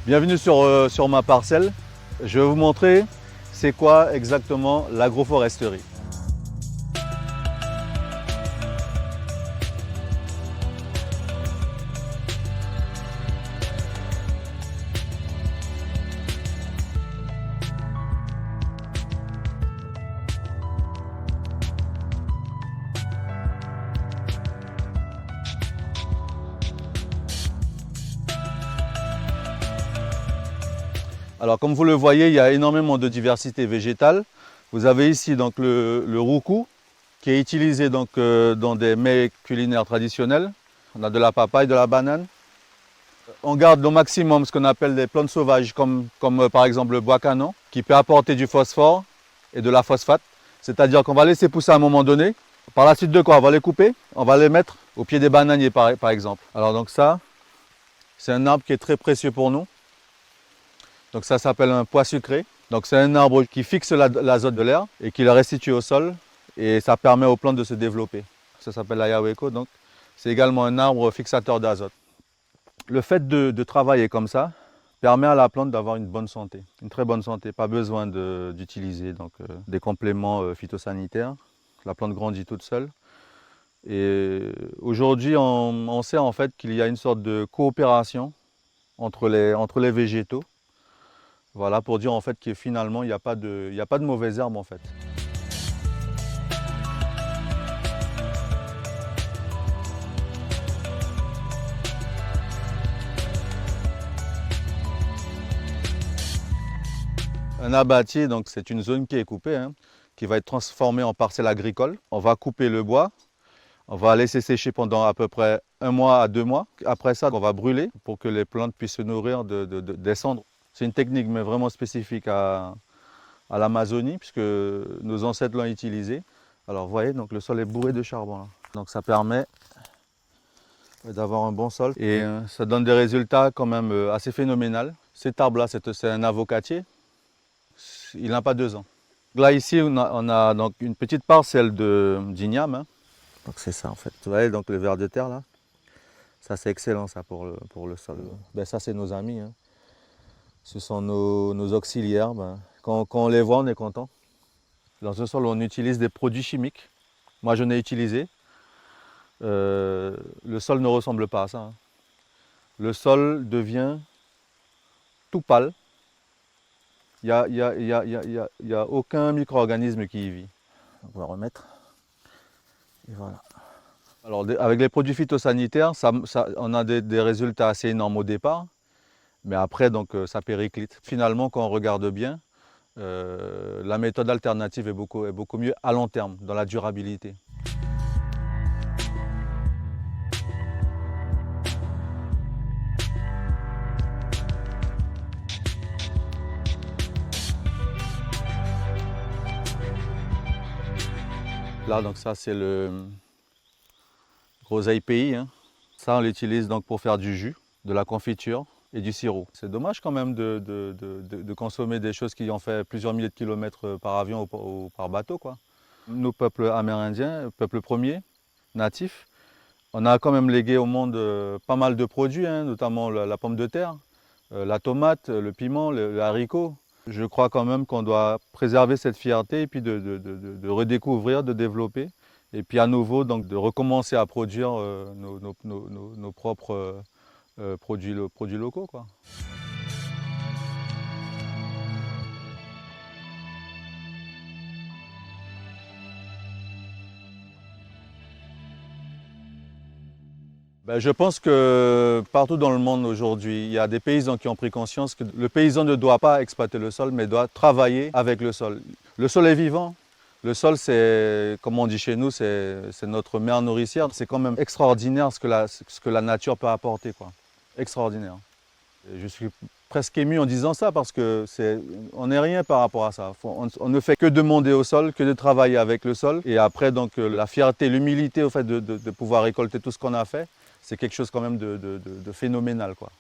Bienvenue sur ma parcelle. Je vais vous montrer c'est quoi exactement l'agroforesterie. Alors comme vous le voyez, il y a énormément de diversité végétale. Vous avez ici donc le roucou qui est utilisé donc, dans des mets culinaires traditionnels. On a de la papaye, de la banane. On garde au maximum ce qu'on appelle des plantes sauvages comme par exemple le bois canon qui peut apporter du phosphore et de la phosphate. C'est-à-dire qu'on va laisser pousser à un moment donné. Par la suite de quoi on va les couper, on va les mettre au pied des bananiers par exemple. Alors donc ça, c'est un arbre qui est très précieux pour nous. Donc ça s'appelle un pois sucré. Donc c'est un arbre qui fixe l'azote de l'air et qui le restitue au sol et ça permet aux plantes de se développer. Ça s'appelle l'ayaweko, donc c'est également un arbre fixateur d'azote. Le fait de travailler comme ça permet à la plante d'avoir une bonne santé, une très bonne santé. Pas besoin d'utiliser des compléments phytosanitaires. La plante grandit toute seule. Et aujourd'hui, on sait en fait qu'il y a une sorte de coopération entre les végétaux. Voilà, pour dire en fait que finalement, il n'y a pas de mauvaises herbes en fait. Un abattier, donc c'est une zone qui est coupée, hein, qui va être transformée en parcelle agricole. On va couper le bois, on va laisser sécher pendant à peu près 1 mois à 2 mois. Après ça, on va brûler pour que les plantes puissent se nourrir des cendres. C'est une technique mais vraiment spécifique à l'Amazonie, puisque nos ancêtres l'ont utilisé. Alors vous voyez, donc le sol est bourré de charbon. Là. Donc ça permet d'avoir un bon sol et ça donne des résultats quand même assez phénoménaux. Cet arbre-là, c'est un avocatier. Il n'a pas 2 ans. Là ici, on a donc une petite parcelle d'igname. Hein. Donc c'est ça en fait. Vous voyez, donc le ver de terre là. Ça c'est excellent ça pour le sol. Ben, ça c'est nos amis. Hein. Ce sont nos auxiliaires. Ben, quand on les voit, on est content. Dans ce sol, on utilise des produits chimiques. Moi, je n'ai utilisé. Le sol ne ressemble pas à ça. Hein. Le sol devient tout pâle. Il n'y a aucun micro-organisme qui y vit. On va remettre. Et voilà. Alors, avec les produits phytosanitaires, on a des résultats assez énormes au départ. Mais après, donc, ça périclite. Finalement, quand on regarde bien, la méthode alternative est beaucoup mieux à long terme, dans la durabilité. Là, donc ça, c'est le groseille pays. Hein. Ça, on l'utilise donc pour faire du jus, de la confiture et du sirop. C'est dommage quand même de consommer des choses qui ont fait plusieurs milliers de kilomètres par avion ou par bateau, quoi. Nos peuples amérindiens, peuple premier, natif, on a quand même légué au monde pas mal de produits, hein, notamment la pomme de terre, la tomate, le piment, le haricot. Je crois quand même qu'on doit préserver cette fierté et puis de redécouvrir, de développer. Et puis à nouveau, donc, de recommencer à produire nos propres produits locaux, quoi. Ben, je pense que partout dans le monde aujourd'hui, il y a des paysans qui ont pris conscience que le paysan ne doit pas exploiter le sol, mais doit travailler avec le sol. Le sol est vivant. Le sol, c'est, comme on dit chez nous, c'est notre mère nourricière. C'est quand même extraordinaire ce que la nature peut apporter, quoi. Extraordinaire. Et je suis presque ému en disant ça parce que on n'est rien par rapport à ça. On ne fait que demander au sol, que de travailler avec le sol. Et après, donc, la fierté, l'humilité au fait de pouvoir récolter tout ce qu'on a fait, c'est quelque chose quand même de phénoménal, quoi.